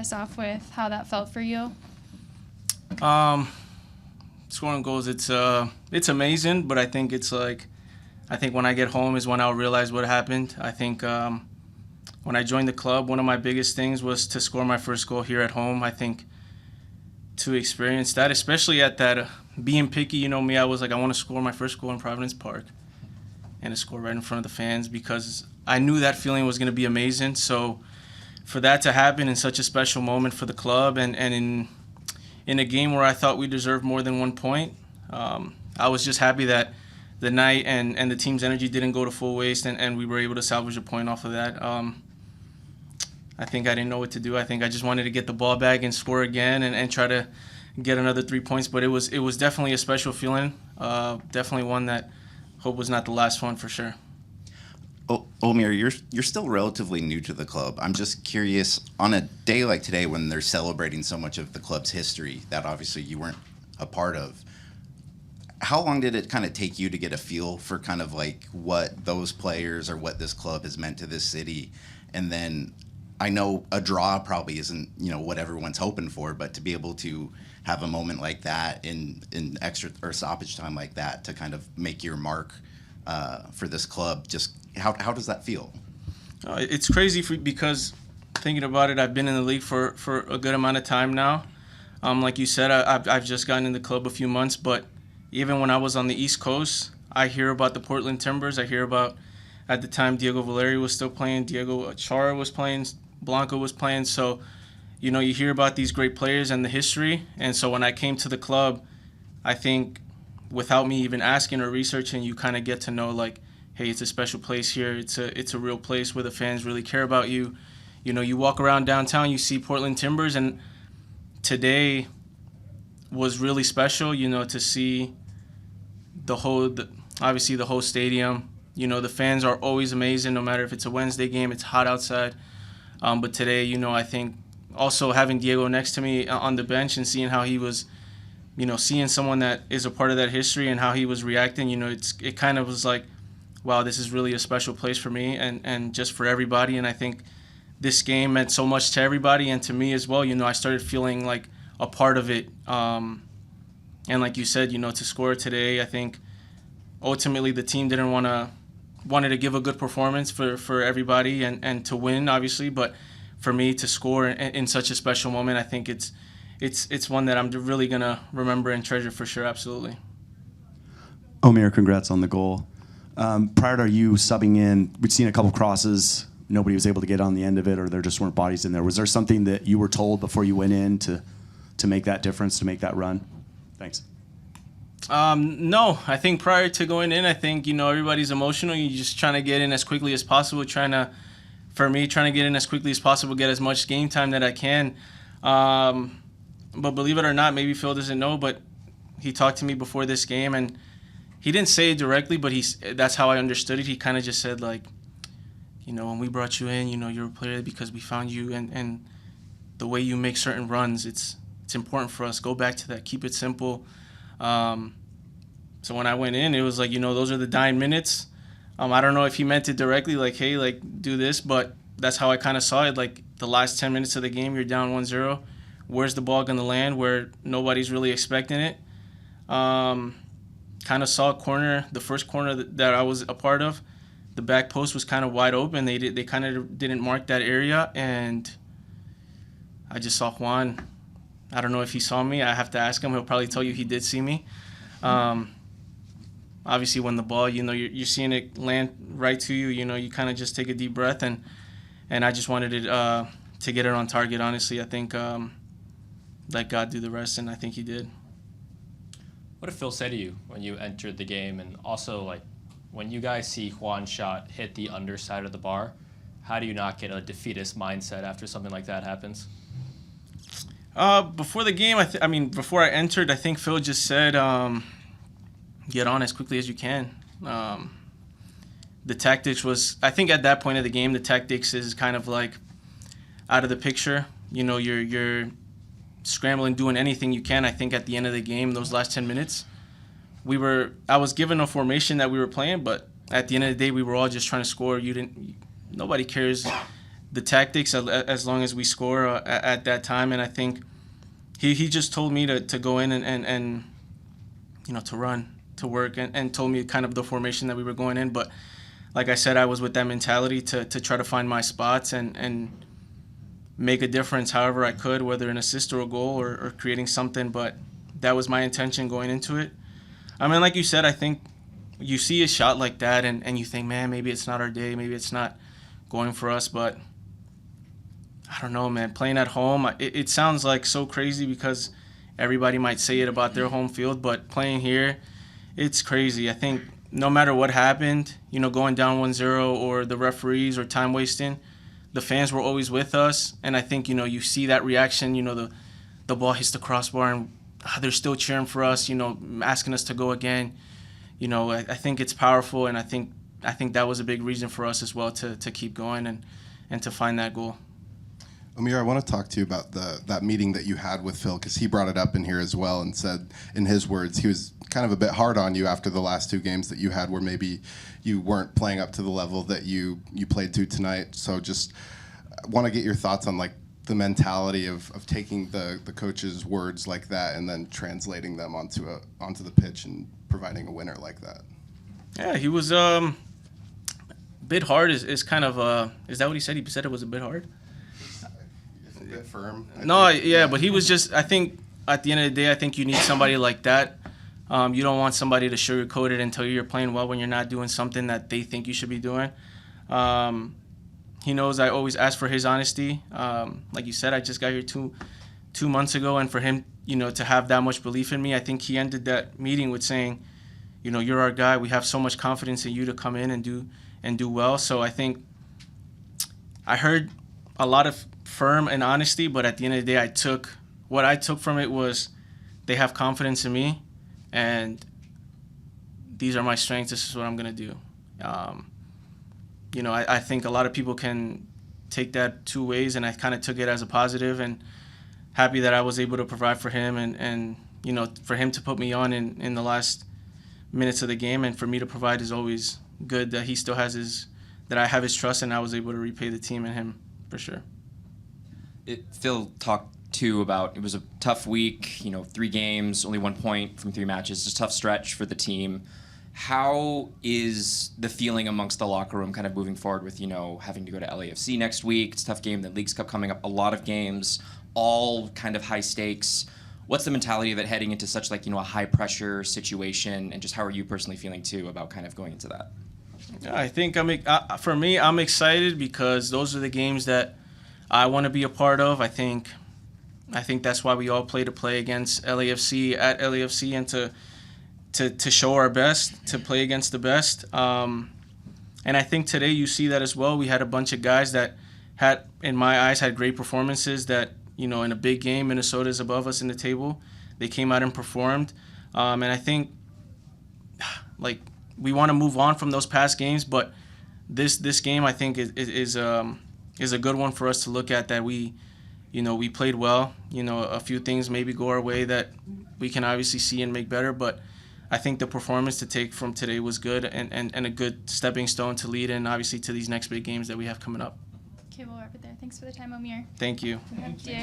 us off with how that felt for you? Scoring goals, it's amazing, but I think when I get home is when I'll realize what happened. I think when I joined the club, one of my biggest things was to score my first goal here at home. I think to experience that, especially at that being picky, you know me, I was like, I want to score my first goal in Providence Park and to score right in front of the fans because I knew that feeling was going to be amazing. So for that to happen in such a special moment for the club and in a game where I thought we deserved more than 1 point, I was just happy that the night and the team's energy didn't go to full waste and we were able to salvage a point off of that. I think I didn't know what to do. I think I just wanted to get the ball back and score again and try to get another 3 points. But it was definitely a special feeling, definitely one that hope was not the last one for sure. Omir, you're still relatively new to the club. I'm just curious, on a day like today when they're celebrating so much of the club's history that obviously you weren't a part of, how long did it kind of take you to get a feel for kind of like what those players or what this club has meant to this city? And then I know a draw probably isn't, what everyone's hoping for, but to be able to have a moment like that in extra or stoppage time like that to kind of make your mark for this club, just how does that feel? It's crazy because thinking about it, I've been in the league for a good amount of time now. Like you said, I've just gotten in the club a few months, but even when I was on the East Coast, I hear about the Portland Timbers. I hear about, at the time, Diego Valeri was still playing, Diego Chara was playing, Blanco was playing. So, you hear about these great players and the history. And so when I came to the club, I think without me even asking or researching, you kind of get to know, like, hey, it's a special place here. It's a real place where the fans really care about you. You walk around downtown, you see Portland Timbers, and today was really special, to see obviously the whole stadium. The fans are always amazing, no matter if it's a Wednesday game, it's hot outside. But today, I think also having Diego next to me on the bench and seeing how he was, seeing someone that is a part of that history and how he was reacting, it kind of was like, wow, this is really a special place for me and just for everybody. And I think this game meant so much to everybody and to me as well. I started feeling like a part of it. And like you said, to score today, I think ultimately the team wanted to give a good performance for everybody and to win, obviously. But for me to score in such a special moment, I think it's one that I'm really going to remember and treasure for sure, absolutely. Omir, congrats on the goal. Prior to you subbing in, we'd seen a couple crosses. Nobody was able to get on the end of it, or there just weren't bodies in there. Was there something that you were told before you went in to make that difference, to make that run? Thanks. No, I think prior to going in, I think, everybody's emotional. You're just trying to get in as quickly as possible, trying to get in as quickly as possible, get as much game time that I can. But believe it or not, maybe Phil doesn't know, but he talked to me before this game, and he didn't say it directly, but that's how I understood it. He kind of just said, like, when we brought you in, you're a player because we found you, and the way you make certain runs, it's important for us. Go back to that. Keep it simple. So when I went in, it was like, those are the dying minutes. I don't know if he meant it directly, like, hey, like, do this, but that's how I kind of saw it. Like, the last 10 minutes of the game, you're down 1-0. Where's the ball going to land where nobody's really expecting it? Kind of saw a corner, the first corner that I was a part of. The back post was kind of wide open. They kind of didn't mark that area, and I just saw Juan. I don't know if he saw me. I have to ask him. He'll probably tell you he did see me. Obviously, when the ball, you're seeing it land right to you, you kind of just take a deep breath, and I just wanted it to get it on target, honestly. I think let God do the rest, and I think he did. What did Phil say to you when you entered the game? And also, like, when you guys see Juan's shot hit the underside of the bar, how do you not get a defeatist mindset after something like that happens? Before the game, before I entered, I think Phil just said, get on as quickly as you can. The tactics was, I think at that point of the game, the tactics is kind of like out of the picture. You're scrambling, doing anything you can. I think at the end of the game, those last 10 minutes, I was given a formation that we were playing, but at the end of the day, we were all just trying to score. Nobody cares the tactics as long as we score at that time. And I think he just told me to go in and to run, to work, and told me kind of the formation that we were going in. But like I said, I was with that mentality to try to find my spots and make a difference however I could, whether an assist or a goal or creating something. But that was my intention going into it. I mean, like you said, I think you see a shot like that and you think, man, maybe it's not our day, maybe it's not going for us. But I don't know, man. Playing at home, it sounds like so crazy because everybody might say it about their home field, but playing here, it's crazy. I think no matter what happened, going down 1-0 or the referees or time wasting, the fans were always with us. And I think, you see that reaction, the ball hits the crossbar and they're still cheering for us, asking us to go again. I think it's powerful, and I think that was a big reason for us as well to keep going and to find that goal. Omir, I want to talk to you about that meeting that you had with Phil, because he brought it up in here as well and said, in his words, he was kind of a bit hard on you after the last two games that you had where maybe you weren't playing up to the level that you played to tonight. So just want to get your thoughts on the mentality of taking the coach's words like that and then translating them onto the pitch and providing a winner like that. Yeah, he was a bit hard. Is kind of is that what he said? He said it was a bit hard. A bit firm. But he was just. I think at the end of the day, I think you need somebody like that. You don't want somebody to sugarcoat it and tell you you're playing well when you're not doing something that they think you should be doing. He knows I always ask for his honesty. Like you said, I just got here two months ago, and for him, to have that much belief in me, I think he ended that meeting with saying, you're our guy. We have so much confidence in you to come in and do well. So I think I heard a lot of firm and honesty, but at the end of the day, what I took from it was they have confidence in me, and these are my strengths. This is what I'm gonna do. I think a lot of people can take that two ways, and I kind of took it as a positive, and happy that I was able to provide for him and for him to put me on in the last minutes of the game, and for me to provide is always good. That he still has that I have his trust, and I was able to repay the team and him for sure. Phil talked too about it was a tough week, 3 games, only 1 point from 3 matches, just a tough stretch for the team. How is the feeling amongst the locker room kind of moving forward with, having to go to LAFC next week? It's a tough game, the Leagues Cup coming up, a lot of games, all kind of high stakes. What's the mentality of it heading into such a high pressure situation, and just how are you personally feeling too about kind of going into that? I think for me, I'm excited because those are the games that I want to be a part of. I think that's why we all play against LAFC at LAFC, and to show our best, to play against the best. And I think today you see that as well. We had a bunch of guys that had, in my eyes, had great performances that, in a big game, Minnesota is above us in the table. They came out and performed. And I think, we want to move on from those past games, but this game, I think, is a good one for us to look at, that we played well. A few things maybe go our way that we can obviously see and make better, but I think the performance to take from today was good and a good stepping stone to lead in, obviously, to these next big games that we have coming up. Okay, we'll wrap it there. Thanks for the time, Omir. Thank you. We have